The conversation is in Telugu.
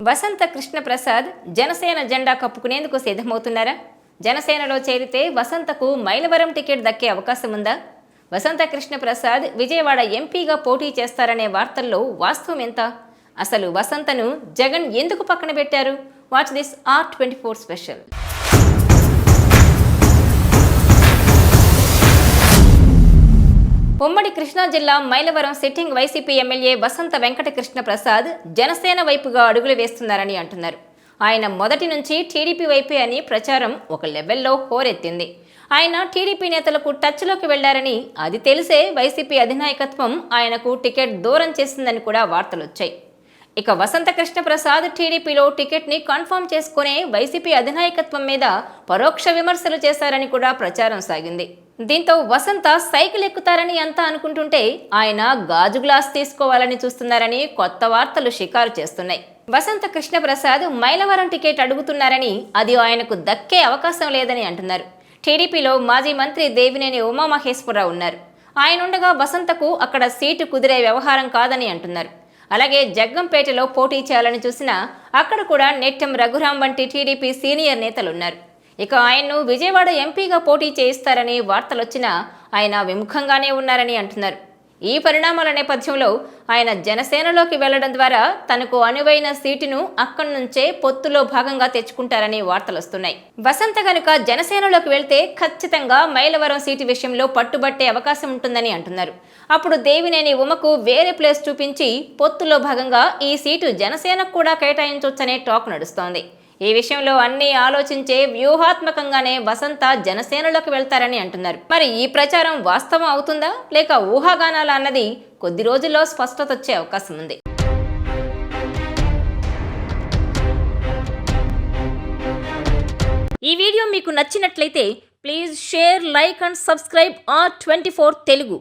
వసంత కృష్ణప్రసాద్ జనసేన జెండా కప్పుకునేందుకు సిద్ధమవుతున్నారా? జనసేనలో చేరితే వసంతకు మైలవరం టికెట్ దక్కే అవకాశం ఉందా? వసంత కృష్ణప్రసాద్ విజయవాడ ఎంపీగా పోటీ చేస్తారనే వార్తల్లో వాస్తవం ఎంత? అసలు వసంతను జగన్ ఎందుకు పక్కన పెట్టారు? Watch this R24 special. ఉమ్మడి కృష్ణా జిల్లా మైలవరం సిట్టింగ్ వైసీపీ ఎమ్మెల్యే వసంత వెంకట కృష్ణప్రసాద్ జనసేన వైపుగా అడుగులు వేస్తున్నారని అంటున్నారు. ఆయన మొదటి నుంచి టీడీపీ వైపే అని ప్రచారం ఒక లెవెల్లో హోరెత్తింది. ఆయన టీడీపీ నేతలకు టచ్లోకి వెళ్లారని, అది తెలిసే వైసీపీ అధినాయకత్వం ఆయనకు టికెట్ దూరం చేసిందని కూడా వార్తలొచ్చాయి. ఇక వసంత కృష్ణప్రసాద్ టీడీపీలో టికెట్ని కన్ఫర్మ్ చేసుకునే వైసీపీ అధినాయకత్వం మీద పరోక్ష విమర్శలు చేశారని కూడా ప్రచారం సాగింది. దీంతో వసంత సైకిల్ ఎక్కుతారని అంతా అనుకుంటుంటే ఆయన గాజు గ్లాస్ తీసుకోవాలని చూస్తున్నారని కొత్త వార్తలు షికారు చేస్తున్నాయి. వసంత కృష్ణప్రసాద్ మైలవరం టికెట్ అడుగుతున్నారని, అది ఆయనకు దక్కే అవకాశం లేదని అంటున్నారు. టీడీపీలో మాజీ మంత్రి దేవినేని ఉమామహేశ్వరరావు ఉన్నారు. ఆయనుండగా వసంతకు అక్కడ సీటు కుదిరే వ్యవహారం కాదని అంటున్నారు. అలాగే జగ్గంపేటలో పోటీ చేయాలని చూసినా అక్కడ కూడా నెట్టెం రఘురాం వంటి టీడీపీ సీనియర్ నేతలున్నారు. ఇక ఆయన్ను విజయవాడ ఎంపీగా పోటీ చేయిస్తారని వార్తలొచ్చినా ఆయన విముఖంగానే ఉన్నారని అంటున్నారు. ఈ పరిణామాల నేపథ్యంలో ఆయన జనసేనలోకి వెళ్లడం ద్వారా తనకు అనువైన సీటును అక్కడి నుంచే పొత్తులో భాగంగా తెచ్చుకుంటారని వార్తలొస్తున్నాయి. వసంత కనుక జనసేనలోకి వెళ్తే ఖచ్చితంగా మైలవరం సీటు విషయంలో పట్టుబట్టే అవకాశం ఉంటుందని అంటున్నారు. అప్పుడు దేవినేని ఉమకు వేరే ప్లేస్ చూపించి పొత్తులో భాగంగా ఈ సీటు జనసేనకు కూడా కేటాయించొచ్చనే టాక్ నడుస్తోంది. ఈ విషయంలో అన్ని ఆలోచించే వ్యూహాత్మకంగానే వసంత జనసేనలోకి వెళ్తారని అంటున్నారు. మరి ఈ ప్రచారం వాస్తవం అవుతుందా లేక ఊహాగానాలా అన్నది కొద్ది రోజుల్లో స్పష్టత వచ్చే అవకాశం ఉంది. ఈ వీడియో మీకు నచ్చినట్లయితే please share, like and subscribe R24 Telugu.